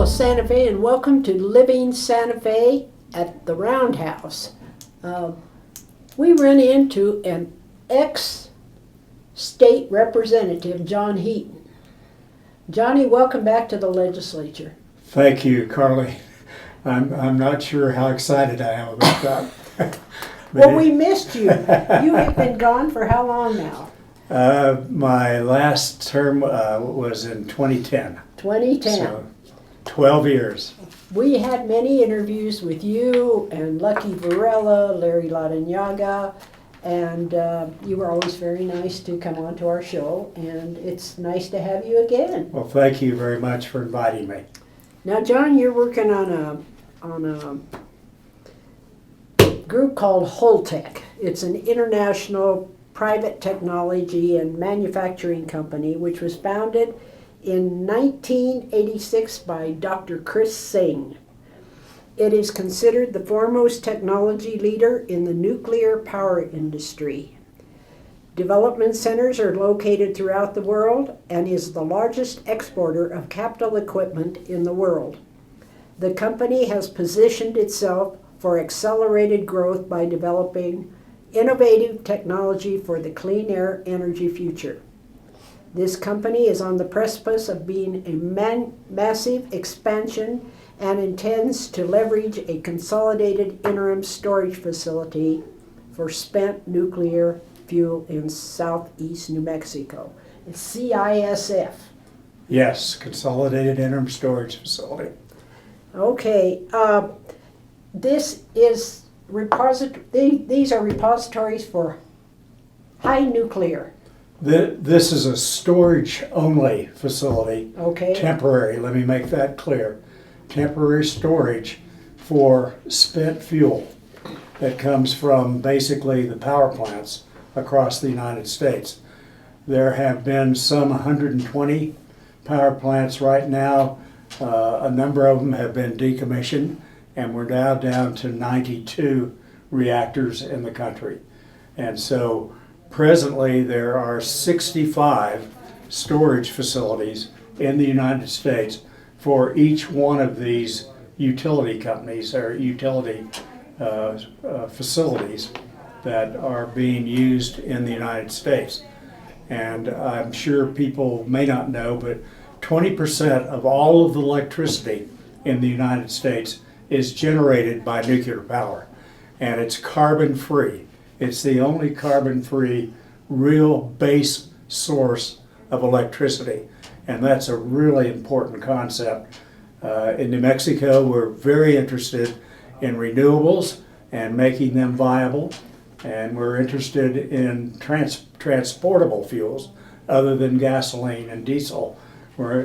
Santa Fe, and welcome to Living Santa Fe at the Roundhouse. We ran into an ex-state representative, John Heaton. Johnny, welcome back to the legislature. Thank you, Carly. I'm not sure how excited I am about that. Well, we missed you. You have been gone for how long now? My last term was in 2010. 2010. So 12 years. We had many interviews with you and Lucky Varela, Larry Ladinyaga, and you were always very nice to come on to our show, and it's nice to have you again. Well, thank you very much for inviting me. Now, John, you're working on a group called Holtec. It's an international private technology and manufacturing company which was founded in 1986 by Dr. Chris Singh. It is considered the foremost technology leader in the nuclear power industry. Development centers are located throughout the world and is the largest exporter of capital equipment in the world. The company has positioned itself for accelerated growth by developing innovative technology for the clean air energy future. This company is on the precipice of being a massive expansion and intends to leverage a consolidated interim storage facility for spent nuclear fuel in southeast New Mexico. It's CISF. Yes, Consolidated Interim Storage Facility. Okay, this is these are repositories for high nuclear. This is a storage-only facility. Okay. Temporary, let me make that clear. Temporary storage for spent fuel that comes from basically the power plants across the United States. There have been some 120 power plants right now. A number of them have been decommissioned, and we're now down to 92 reactors in the country. And so presently there are 65 storage facilities in the United States for each one of these utility companies or utility facilities that are being used in the United States. And I'm sure people may not know, but 20% of all of the electricity in the United States is generated by nuclear power, and it's carbon-free. It's the only carbon-free real base source of electricity, and that's a really important concept. In New Mexico, we're very interested in renewables and making them viable, and we're interested in transportable fuels other than gasoline and diesel.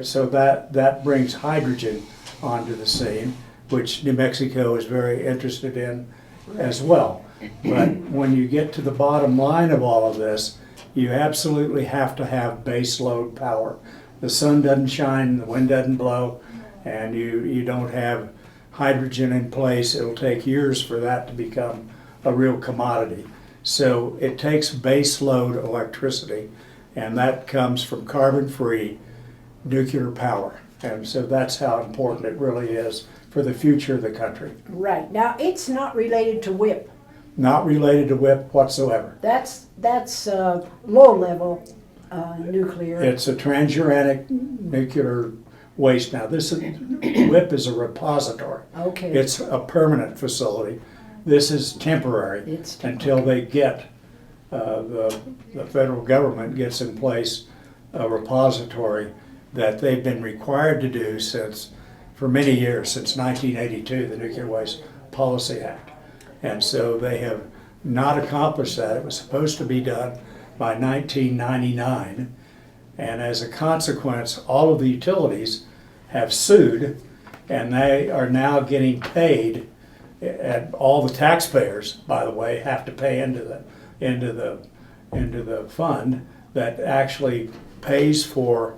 So that brings hydrogen onto the scene, which New Mexico is very interested in as well. But when you get to the bottom line of all of this, you absolutely have to have base load power. The sun doesn't shine, the wind doesn't blow, and you don't have hydrogen in place. It'll take years for that to become a real commodity. So it takes base load electricity, and that comes from carbon-free nuclear power. And so that's how important it really is for the future of the country. Right. Now, it's not related to WIP. Not related to WIP whatsoever. That's low-level nuclear. It's a transuranic nuclear waste. Now, WIP is a repository. Okay. It's a permanent facility. This is temporary until they get, the federal government gets in place a repository that they've been required to do for many years, since 1982, the Nuclear Waste Policy Act. And so they have not accomplished that. It was supposed to be done by 1999. And as a consequence, all of the utilities have sued, and they are now getting paid, and all the taxpayers, by the way, have to pay into the fund that actually pays for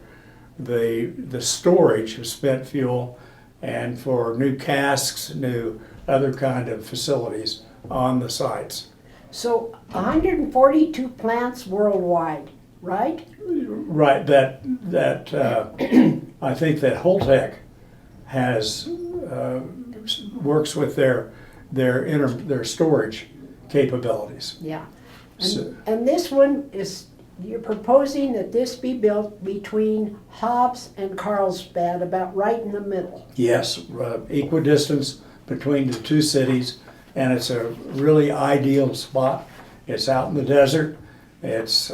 the storage of spent fuel and for new casks, new other kind of facilities on the sites. So 142 plants worldwide, right? Right, that I think that Holtec has works with their storage capabilities. Yeah. So- And this one is, you're proposing that this be built between Hobbs and Carlsbad, about right in the middle. Yes, equidistance between the two cities, and it's a really ideal spot. It's out in the desert. It's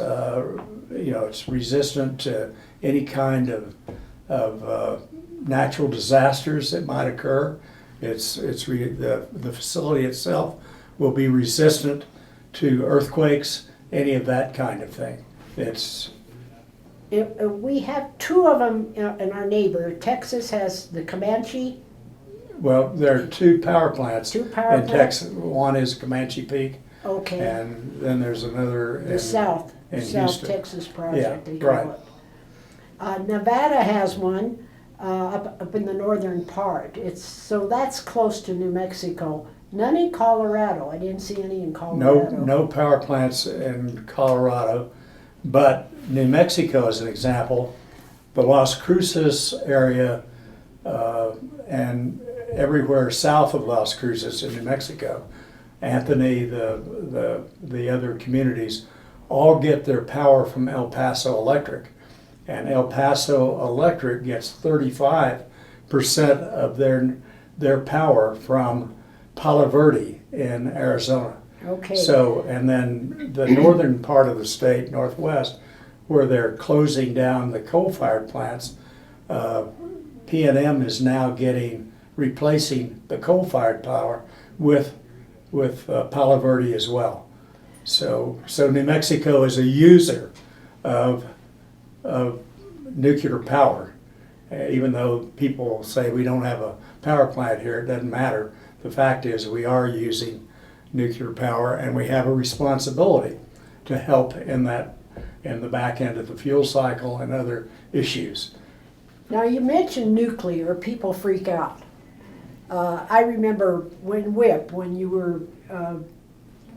it's resistant to any kind of natural disasters that might occur. The facility itself will be resistant to earthquakes, any of that kind of thing. We have two of them in our neighbor. Texas has the Comanche. Well, there are two power plants Two power in plants? Texas. One is Comanche Peak, Okay. and then there's another The South Houston. Texas project, Yeah, they call right. it. Nevada has one up in the northern part. So that's close to New Mexico. None in Colorado. I didn't see any in Colorado. No power plants in Colorado, but New Mexico, as an example, the Las Cruces area and everywhere south of Las Cruces in New Mexico, Anthony, the other communities, all get their power from El Paso Electric. And El Paso Electric gets 35% of their power from Palo Verde in Arizona. Okay. So, and then the northern part of the state, northwest, where they're closing down the coal-fired plants, P&M is now replacing the coal-fired power with Palo Verde as well. So New Mexico is a user of nuclear power. Even though people say we don't have a power plant here, it doesn't matter. The fact is we are using nuclear power, and we have a responsibility to help in the back end of the fuel cycle and other issues. Now, you mentioned nuclear, people freak out. I remember when you were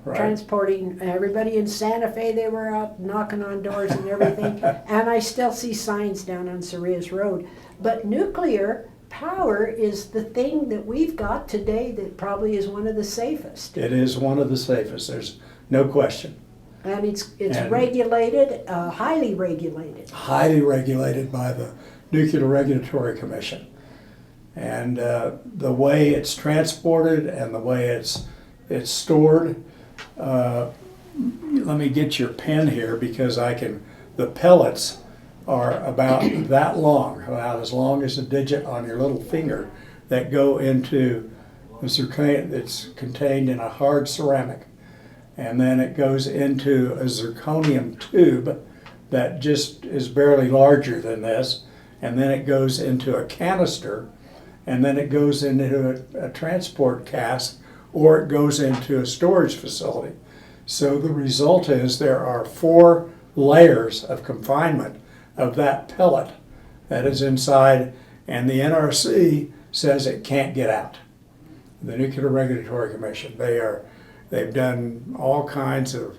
Right. transporting everybody in Santa Fe, they were out knocking on doors and everything. And I still see signs down on Cerritos Road. But nuclear power is the thing that we've got today that probably is one of the safest. It is one of the safest, there's no question. And it's And- regulated, highly regulated. Highly regulated by the Nuclear Regulatory Commission. And the way it's transported and the way it's stored, let me get your pen here because the pellets are about that long, about as long as a digit on your little finger, that go into the zirconium that's contained in a hard ceramic. And then it goes into a zirconium tube that just is barely larger than this. And then it goes into a canister, and then it goes into a transport cask, or it goes into a storage facility. So the result is there are 4 layers of confinement of that pellet that is inside, and the NRC says it can't get out. The Nuclear Regulatory Commission, they've done all kinds of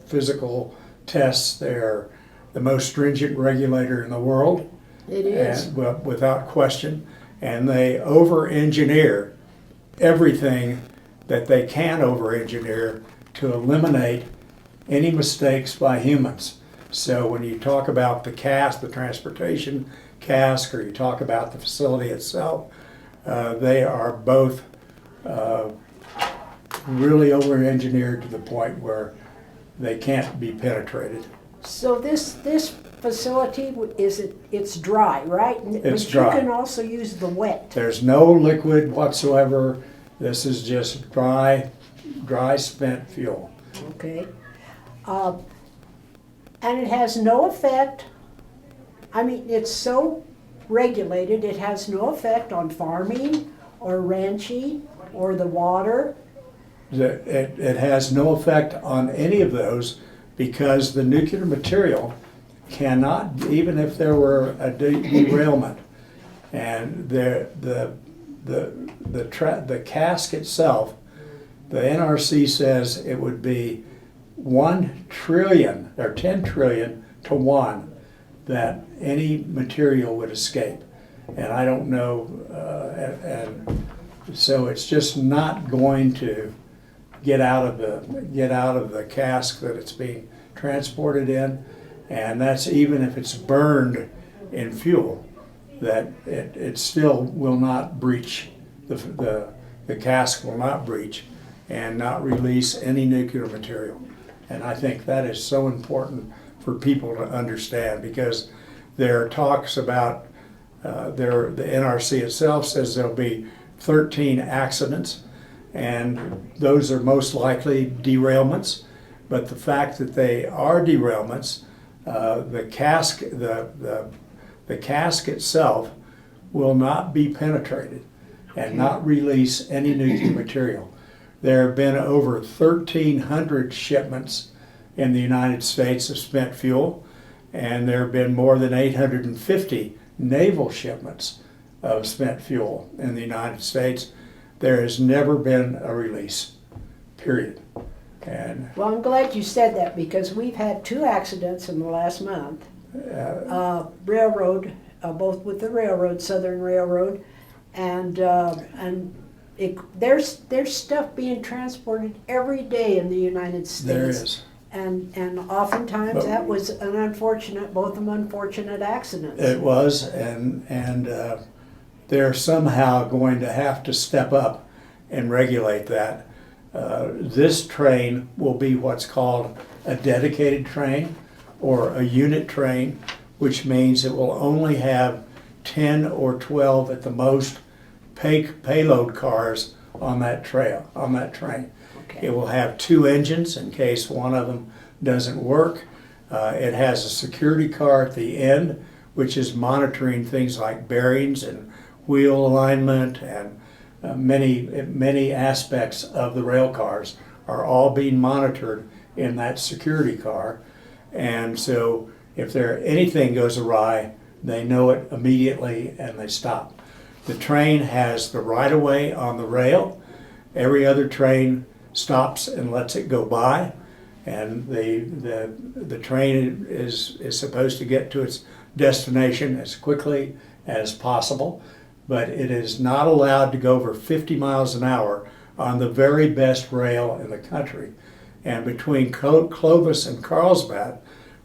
physical tests. They're the most stringent regulator in the world. It is. And, well, without question. And they over-engineer everything that they can over-engineer to eliminate any mistakes by humans. So when you talk about the cask, the transportation cask, or you talk about the facility itself, they are both really over-engineered to the point where they can't be penetrated. So this facility, it's dry, right? It's but dry. You can also use the wet. There's no liquid whatsoever. This is just dry spent fuel. Okay. And it has no effect, I mean, it's so regulated, it has no effect on farming or ranching or the water. It has no effect on any of those because the nuclear material cannot, even if there were a derailment, and the cask itself, the NRC says it would be 1 trillion or 10 trillion to 1 that any material would escape. And I don't know, and so it's just not going to get out of the cask that it's being transported in, and that's even if it's burned in fuel, that it still will not breach, the cask will not breach and not release any nuclear material. And I think that is so important for people to understand, because there are talks about, the NRC itself says there'll be 13 accidents, and those are most likely derailments. But the fact that they are derailments, the cask itself will not be penetrated and not release any nuclear material. There have been over 1,300 shipments in the United States of spent fuel, and there have been more than 850 naval shipments of spent fuel in the United States. There has never been a release, period. And Well, I'm glad you said that, because we've had 2 accidents in the last month. Railroad, both with the railroad, Southern Railroad, and there's stuff being transported every day in the United States. there is. And oftentimes that was an unfortunate, both of them unfortunate accidents. It was, and they're somehow going to have to step up and regulate that. This train will be what's called a dedicated train or a unit train, which means it will only have 10 or 12 at the most payload cars on that train. Okay. It will have 2 engines in case one of them doesn't work. It has a security car at the end, which is monitoring things like bearings and wheel alignment, and many aspects of the rail cars are all being monitored in that security car. And so if anything goes awry, they know it immediately and they stop. The train has the right-of-way on the rail. Every other train stops and lets it go by, and the train is supposed to get to its destination as quickly as possible, but it is not allowed to go over 50 miles an hour on the very best rail in the country. And between Clovis and Carlsbad,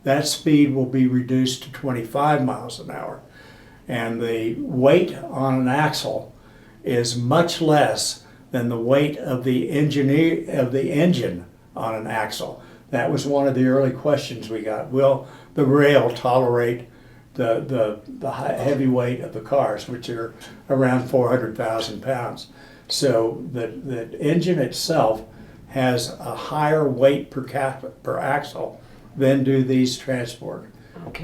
that speed will be reduced to 25 miles an hour. And the weight on an axle is much less than the weight of the engine on an axle. That was one of the early questions we got. Will the rail tolerate the heavy weight of the cars, which are around 400,000 pounds? So the engine itself has a higher weight per axle than do these transport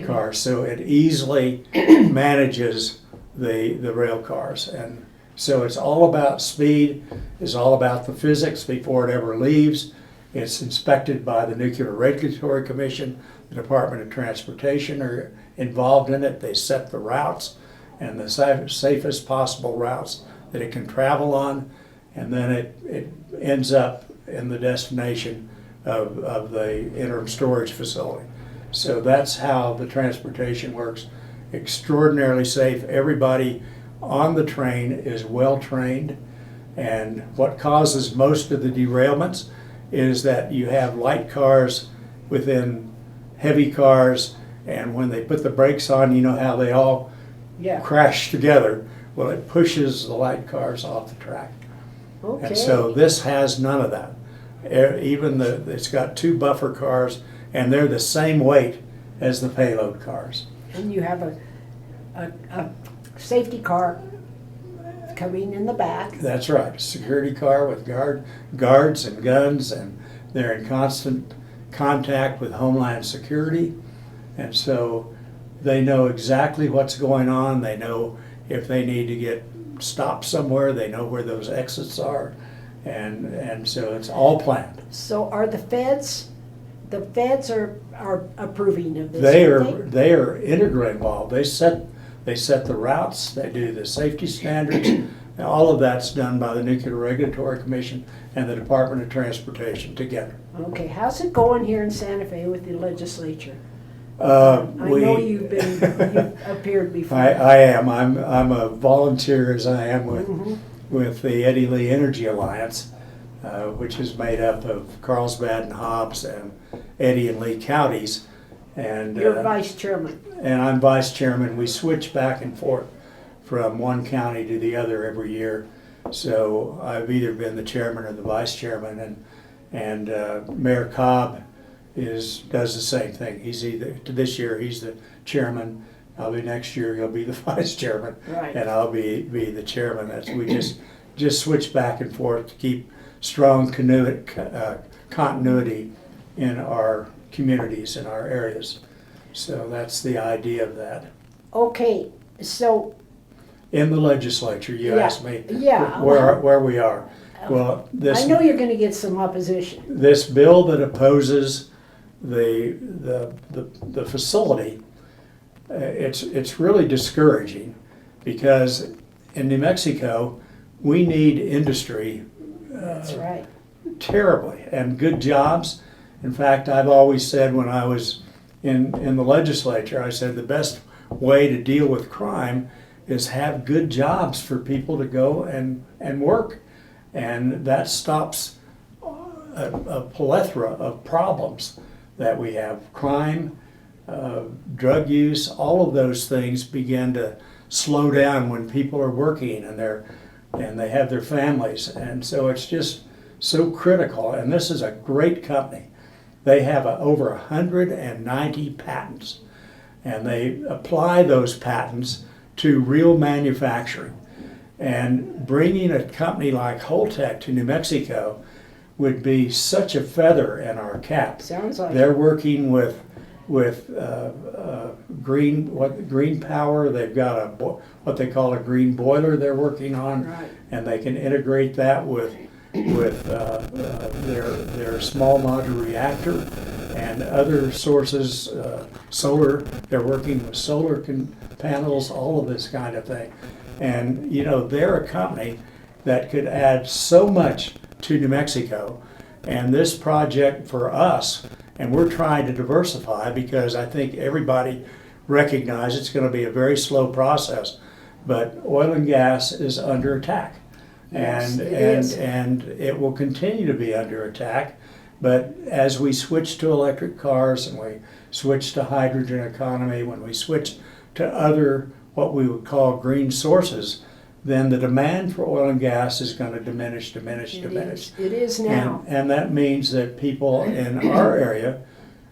cars. So it easily manages the rail cars. And so it's all about speed, it's all about the physics before it ever leaves. It's inspected by the Nuclear Regulatory Commission. The Department of Transportation are involved in it. They set the routes and the safest possible routes that it can travel on, and then it ends up in the destination of the interim storage facility. So that's how the transportation works. Extraordinarily safe. Everybody on the train is well trained, and what causes most of the derailments is that you have light cars within heavy cars, and when they put the brakes on, you know how they all crash together. Well, it pushes the light cars off the track. Okay. And so this has none of that. It's got 2 buffer cars, and they're the same weight as the payload cars. And you have a safety car coming in the back. That's right, a security car with guards and guns, and they're in constant contact with Homeland Security, and so they know exactly what's going on. They know if they need to get stopped somewhere, they know where those exits are, and so it's all planned. So are the feds are approving of this? They are integrally involved. They set the routes, they do the safety standards, and all of that's done by the Nuclear Regulatory Commission and the Department of Transportation together. Okay, how's it going here in Santa Fe with the legislature? I know you've appeared before. I am. I'm a volunteer as I am Mhm. with the Eddie Lee Energy Alliance, which is made up of Carlsbad and Hobbs and Eddy and Lee counties. And You're vice chairman. and I'm vice chairman. We switch back and forth from one county to the other every year. So I've either been the chairman or the vice chairman, and Mayor Cobb does the same thing. He's either, this year he's the chairman. Probably next year he'll be the vice chairman, Right. and I'll be the chairman. We just switch back and forth to keep strong continuity in our communities, in our areas. So that's the idea of that. Okay, so, In the legislature, you Yeah, asked me yeah. where we are. Well, I know you're gonna get some opposition. this bill that opposes the facility, it's really discouraging, because in New Mexico, we need industry That's right. terribly, and good jobs. In fact, I've always said when I was in the legislature, I said the best way to deal with crime is have good jobs for people to go and work. And that stops a plethora of problems that we have. Crime, drug use, all of those things begin to slow down when people are working and they have their families. And so it's just so critical. And this is a great company. They have over 190 patents, and they apply those patents to real manufacturing. And bringing a company like Holtec to New Mexico would be such a feather in our cap. Sounds like. They're working with green power. They've got what they call a green boiler they're working on, Right. and they can integrate that with their small modular reactor and other sources, solar. They're working with solar panels, all of this kind of thing. And they're a company that could add so much to New Mexico. And this project for us, and we're trying to diversify, because I think everybody recognizes it's going to be a very slow process, but oil and gas is under attack. Yes, it is. And it will continue to be under attack. But as we switch to electric cars, and we switch to hydrogen economy, when we switch to other what we would call green sources, then the demand for oil and gas is going to diminish. It is now. And that means that people in our area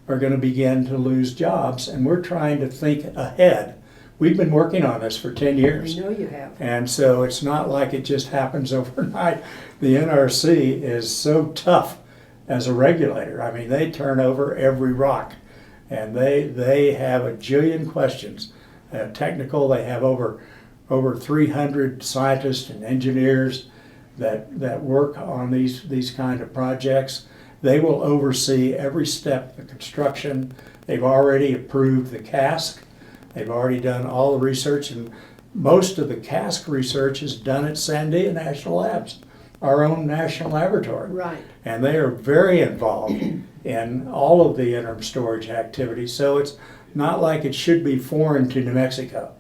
are going to begin to lose jobs, and we're trying to think ahead. We've been working on this for 10 years. I know you have. And so it's not like it just happens overnight. The NRC is so tough as a regulator. I mean, they turn over every rock, and they have a jillion questions. Technical, they have over 300 scientists and engineers that work on these kind of projects. They will oversee every step of the construction. They've already approved the Cask. They've already done all the research, and most of the Cask research is done at Sandia National Labs, our own national laboratory. Right. And they are very involved in all of the interim storage activities. So it's not like it should be foreign to New Mexico.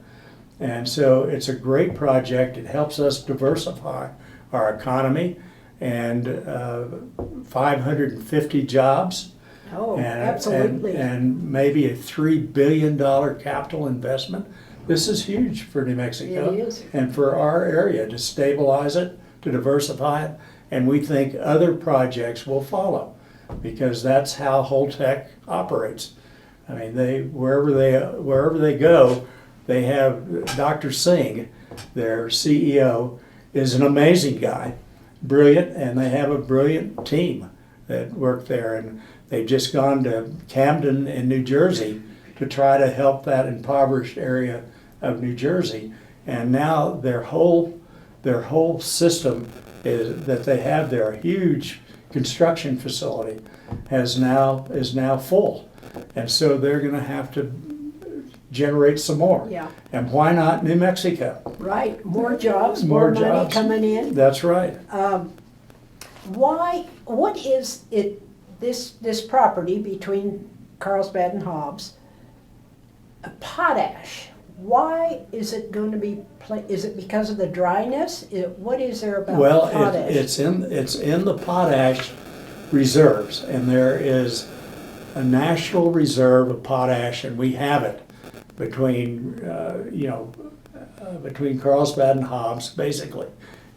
And so it's a great project. It helps us diversify our economy, and 550 jobs. Oh, and, absolutely. and maybe a $3 billion capital investment. This is huge for New Mexico. It is. And for our area, to stabilize it, to diversify it, and we think other projects will follow, because that's how Holtec operates. I mean, wherever they go, they have Dr. Singh, their CEO, is an amazing guy, brilliant, and they have a brilliant team that work there. And they've just gone to Camden in New Jersey to try to help that impoverished area of New Jersey. And now their whole system is that they have their huge construction facility is now full, and so they're going to have to generate some more. Yeah. And why not New Mexico? Right. More jobs, more money jobs. coming in. That's right. What is it? This property between Carlsbad and Hobbs, Potash. Why is it going to be? Is it because of the dryness? What is there about Well, potash? it's in the potash reserves, and there is a national reserve of potash, and we have it between between Carlsbad and Hobbs, basically,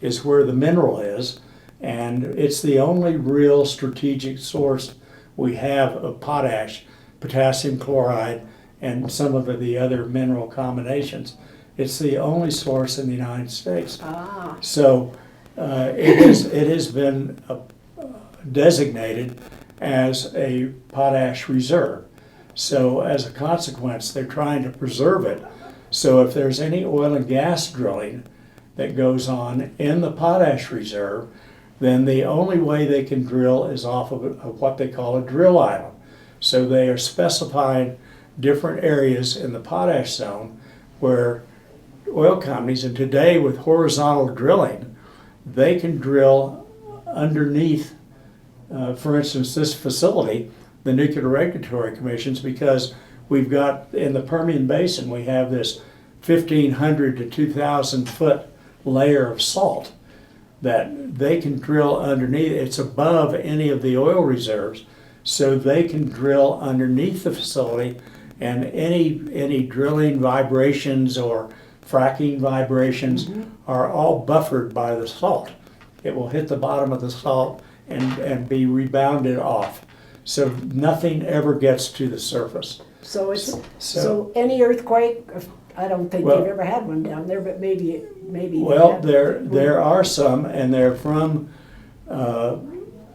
is where the mineral is, and it's the only real strategic source we have of potash, potassium chloride, and some of the other mineral combinations. It's the only source in the United States. Ah, So it has been designated as a potash reserve. So as a consequence, they're trying to preserve it. So if there's any oil and gas drilling that goes on in the potash reserve, then the only way they can drill is off of what they call a drill island. So they are specifying different areas in the potash zone where oil companies, and today with horizontal drilling, they can drill underneath, for instance, this facility, the Nuclear Regulatory Commissions, because we've got, in the Permian Basin, we have this 1,500 to 2,000 foot layer of salt that they can drill underneath. It's above any of the oil reserves, so they can drill underneath the facility, and any drilling vibrations or fracking vibrations are all buffered by the salt. It will hit the bottom of the salt and be rebounded off. So nothing ever gets to the surface. so so any earthquake. I don't think Well, they've ever had one down there, but maybe. they Well, have. there are some, and they're from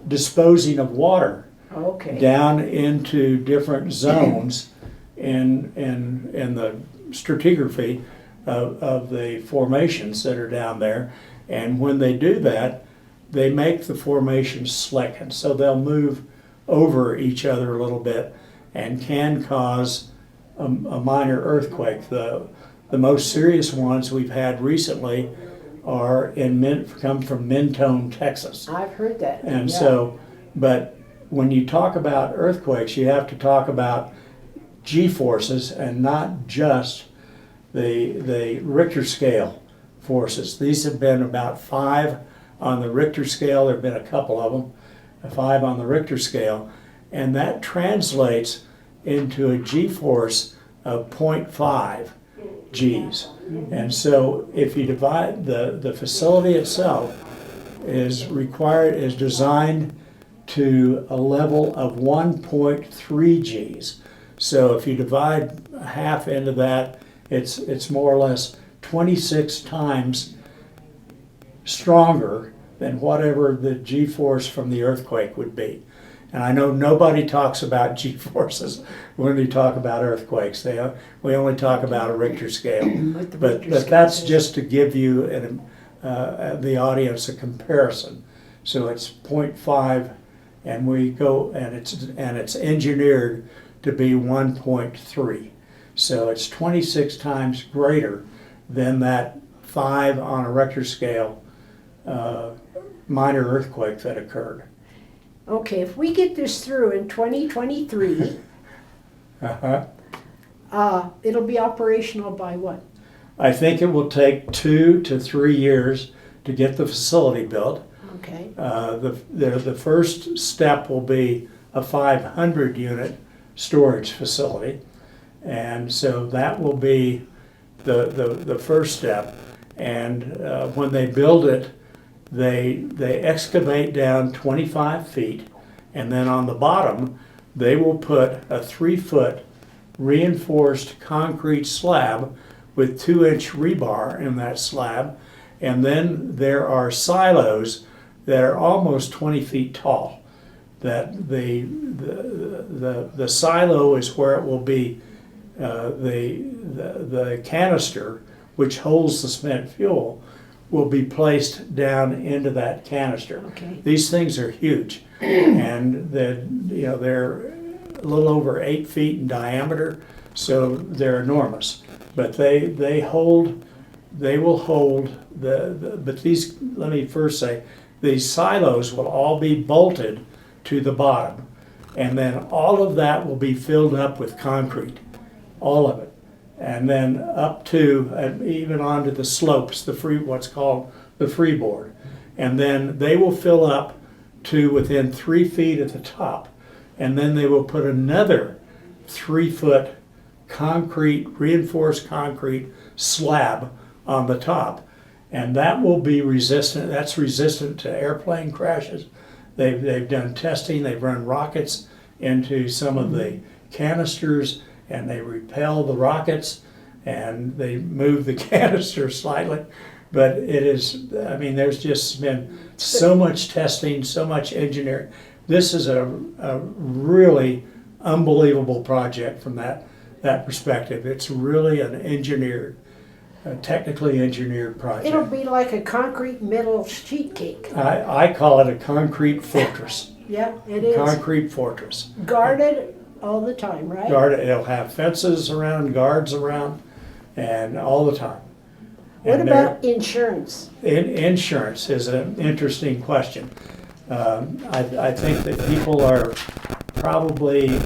disposing of water Okay. down into different zones in the stratigraphy of the formations that are down there. And when they do that, they make the formations slick, and so they'll move over each other a little bit and can cause a minor earthquake. The most serious ones we've had recently are come from Mentone, Texas. I've heard that. And yeah. so, but when you talk about earthquakes, you have to talk about G-forces and not just the Richter scale forces. These have been about 5 on the Richter scale. There have been a couple of them, 5 on the Richter scale, and that translates into a G-force of 0.5 Gs. And so if you divide, the facility itself is designed to a level of 1.3 Gs. So if you divide half into that, it's more or less 26 times stronger than whatever the G-force from the earthquake would be. And I know nobody talks about G-forces when we talk about earthquakes. We only talk about a Richter scale. But that's just to give you the audience a comparison. So it's 0.5, and we go, and it's engineered to be 1.3. So it's 26 times greater than that 5 on a Richter scale minor earthquake that occurred. Okay, if we get this through in 2023, it'll be operational by what? I think it will take 2 to 3 years to get the facility built. Okay. The first step will be a 500 unit storage facility, and so that will be the first step. And when they build it, they excavate down 25 feet, and then on the bottom they will put a 3-foot reinforced concrete slab with 2-inch rebar in that slab, and then there are silos that are almost 20 feet tall. That the silo is where it will be the canister which holds the spent fuel will be placed down into that canister. Okay. These things are huge, and they're a little over 8 feet in diameter, so they're enormous. But they will hold but these, let me first say, these silos will all be bolted to the bottom, and then all of that will be filled up with concrete, all of it. and then up to and even onto the slopes, what's called the freeboard. And then they will fill up to within 3 feet at the top. And then they will put another 3-foot reinforced concrete slab on the top. And that will be resistant, that's resistant to airplane crashes. They've done testing, they've run rockets into some of the canisters, and they repel the rockets, and they move the canister slightly. But it is, I mean, there's just been so much testing, so much engineering. This is a really unbelievable project from that perspective. It's really an technically engineered project. It'll be like a concrete metal sheet cake. I call it a concrete fortress. Yeah, it is. Concrete fortress. Guarded all the time, right? Guarded. It'll have fences around, guards around, and all the time. What about insurance? Insurance is an interesting question. I think that people are probably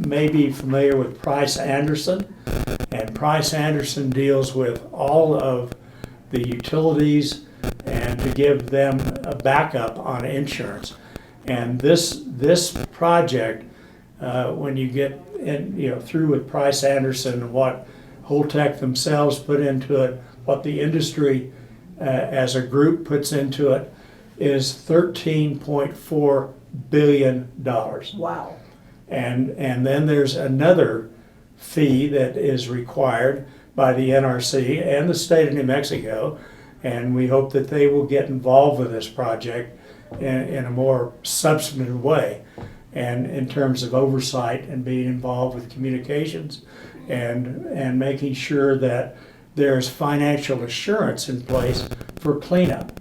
maybe familiar with Price Anderson, and Price Anderson deals with all of the utilities and to give them a backup on insurance. And this project, when you get through with Price Anderson and what Holtec themselves put into it, what the industry as a group puts into it, is $13.4 billion. Wow. And then there's another fee that is required by the NRC and the state of New Mexico, and we hope that they will get involved with this project in a more substantive way, and in terms of oversight and being involved with communications and making sure that there's financial assurance in place for cleanup.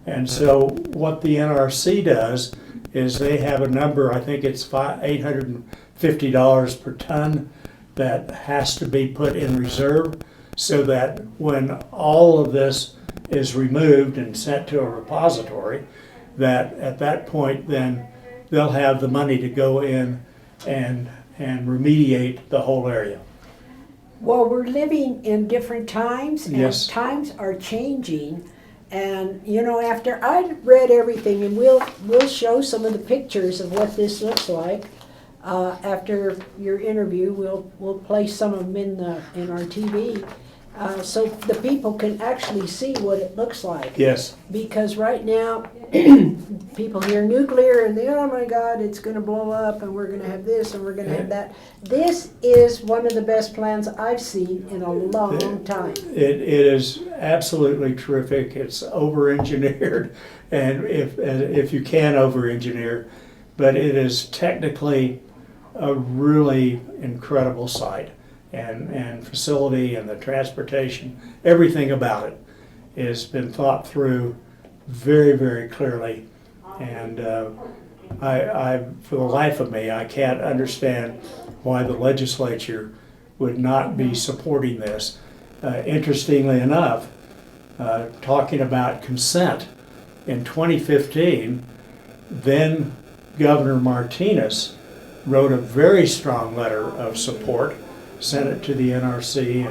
And so what the NRC does is they have a number, I think it's $850 per ton, that has to be put in reserve, so that when all of this is removed and sent to a repository, that at that point then they'll have the money to go in and remediate the whole area. Well, we're living in different times, and Yes. times are changing. And after I read everything, and we'll show some of the pictures of what this looks like after your interview. We'll place some of them in our TV, so the people can actually see what it looks like. Yes. Because right now, people hear nuclear and they, oh my God, it's going to blow up, and we're going to have this and we're going to have that. This is one of the best plans I've seen in a long time. It is absolutely terrific. It's over-engineered, and if you can over-engineer, but it is technically a really incredible site, and facility, and the transportation, everything about it has been thought through very, very clearly. And I for the life of me, I can't understand why the legislature would not be supporting this. Interestingly enough, talking about consent, in 2015, then Governor Martinez wrote a very strong letter of support, sent it to the NRC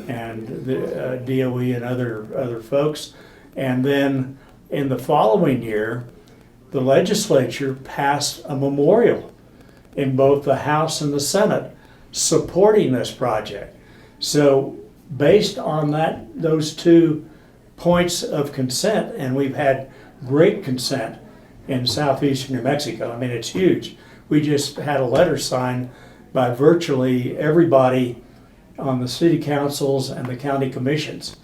and the DOE and other folks. And then in the following year, the legislature passed a memorial in both the House and the Senate supporting this project. So based on those 2 points of consent, and we've had great consent in southeastern New Mexico. I mean, it's huge. We just had a letter signed by virtually everybody on the city councils and the county commissions.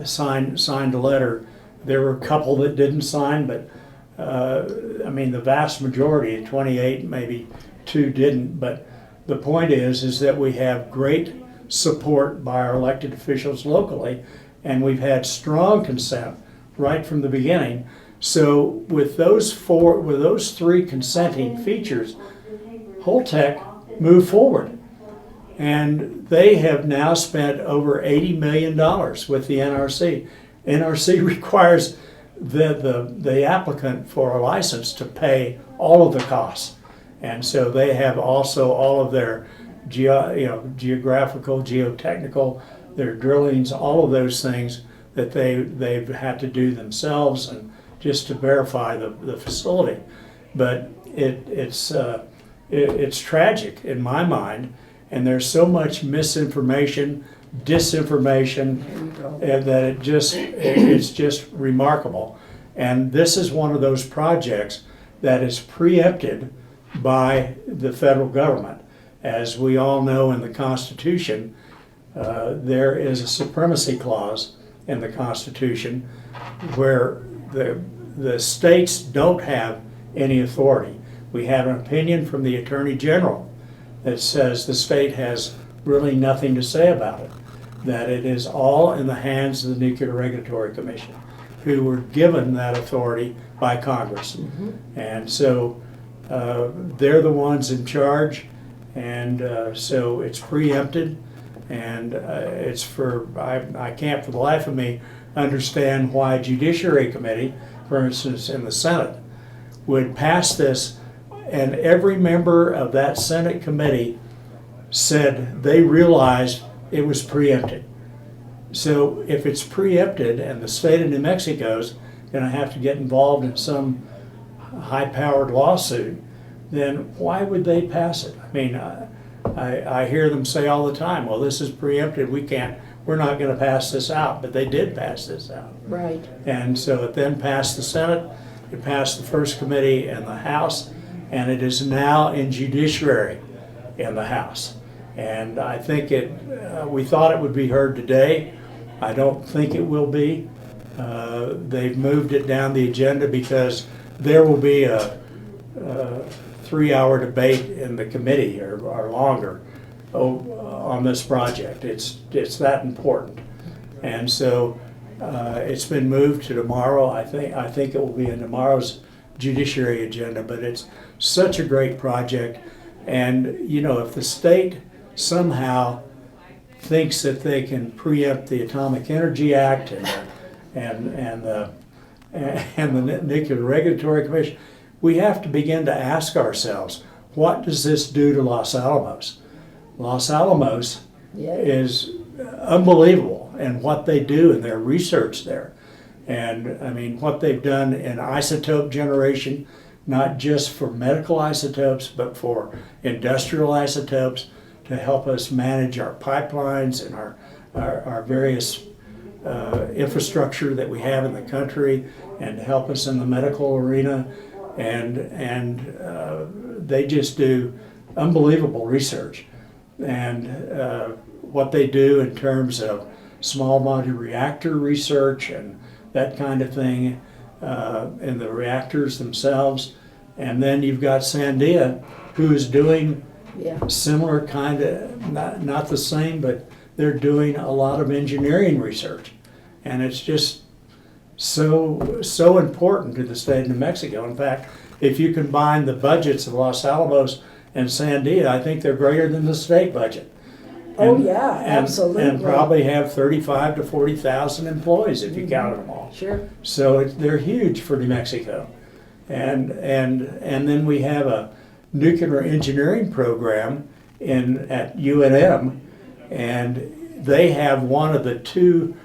Signed a letter. There were a couple that didn't sign, but I mean, the vast majority, 28, maybe 2 didn't. But the point is that we have great support by our elected officials locally, and we've had strong consent right from the beginning. So with those 3 consenting features, Holtec moved forward, and they have now spent over $80 million with the NRC. NRC requires the applicant for a license to pay all of the costs, and so they have also all of their geographical, geotechnical, their drillings, all of those things that they've had to do themselves and just to verify the facility. But it's tragic in my mind, and there's so much misinformation, disinformation, and that it's just remarkable. And this is one of those projects that is preempted by the federal government. As we all know in the Constitution, there is a supremacy clause in the Constitution where the states don't have any authority. We have an opinion from the Attorney General that says the state has really nothing to say about it, that it is all in the hands of the Nuclear Regulatory Commission, who were given that authority by Congress. And so they're the ones in charge, and so it's preempted, and I can't for the life of me understand why Judiciary Committee, for instance in the Senate, would pass this, and every member of that Senate committee said they realized it was preempted. So if it's preempted and the state of New Mexico's going to have to get involved in some high-powered lawsuit, then why would they pass it? I mean, I hear them say all the time, well, this is preempted, we're not going to pass this out, but they did pass this out. Right. And so it then passed the Senate, it passed the first committee and the House, and it is now in Judiciary in the House. And I think we thought it would be heard today. I don't think it will be. They've moved it down the agenda because there will be a 3-hour debate in the committee or longer on this project. It's that important. And so it's been moved to tomorrow. I think it will be in tomorrow's judiciary agenda, but it's such a great project. And you know, if the state somehow thinks that they can preempt the Atomic Energy Act and the Nuclear Regulatory Commission, we have to begin to ask ourselves, what does this do to Los Alamos? Los Alamos is unbelievable in what they do in their research there. And I mean, what they've done in isotope generation, not just for medical isotopes, but for industrial isotopes to help us manage our pipelines and our various infrastructure that we have in the country, and to help us in the medical arena. And they just do unbelievable research. And what they do in terms of small modular reactor research and that kind of thing in the reactors themselves. And then you've got Sandia, who is doing similar kind of, not the same, but they're doing a lot of engineering research. And it's just so important to the state of New Mexico. In fact, if you combine the budgets of Los Alamos and Sandia, I think they're greater than the state budget. Absolutely. And probably have 35 to 40,000 employees if you counted them all. Sure. So they're huge for New Mexico. And then we have a nuclear engineering program at UNM, and they have one of the two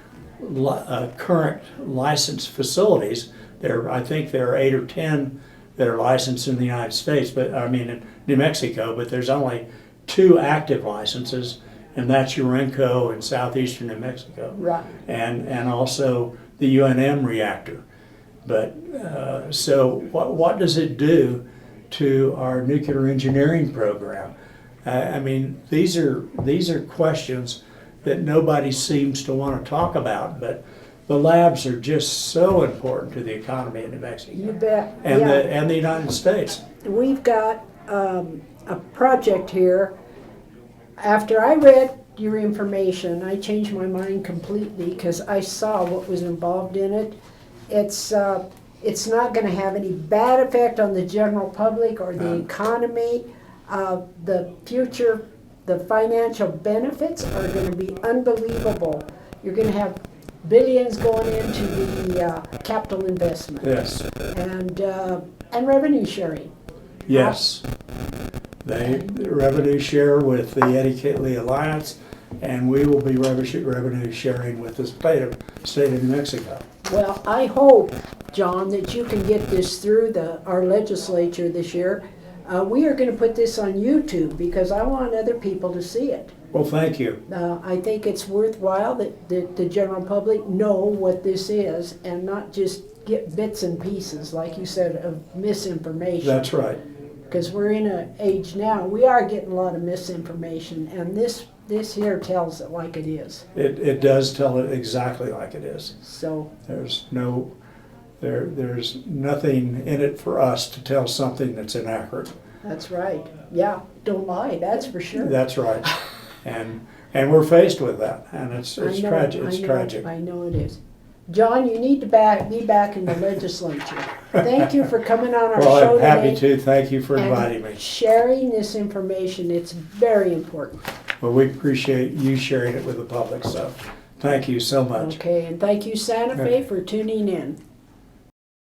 current licensed facilities. I think there are 8 or 10 that are licensed in the United States, but I mean in New Mexico, but there's only 2 active licenses, and that's Urenco in southeastern New Mexico. Right. And also the UNM reactor. But so what does it do to our nuclear engineering program? I mean, these are questions that nobody seems to want to talk about, but the labs are just so important to the economy in New Mexico. You bet. And the United States. We've got a project here. After I read your information, I changed my mind completely because I saw what was involved in it. It's not going to have any bad effect on the general public or the economy. The future, the financial benefits are going to be unbelievable. You're going to have billions going into the capital investment. Yes. And revenue sharing. Yes. They revenue share with the Eddie Kitley Alliance, and we will be revenue sharing with the state of New Mexico. Well, I hope, John, that you can get this through our legislature this year. We are gonna put this on YouTube because I want other people to see it. Well, thank you. I think it's worthwhile that the general public know what this is and not just get bits and pieces, like you said, of misinformation. That's right. Because we're in an age now, we are getting a lot of misinformation, and this here tells it like it is. It does tell it exactly like it is. So, There's nothing in it for us to tell something that's inaccurate. that's right. Yeah, don't lie, that's for sure. That's right. And we're faced with that, and it's I know, tragic. It's I know, tragic. I know it is. John, you need to be back in the legislature. Thank you for coming on our Well, show I'm happy today to. Thank you for and inviting me. sharing this information. It's very important. Well, we appreciate you sharing it with the public, so thank you so much. Okay, and thank you, Santa Fe, for tuning in.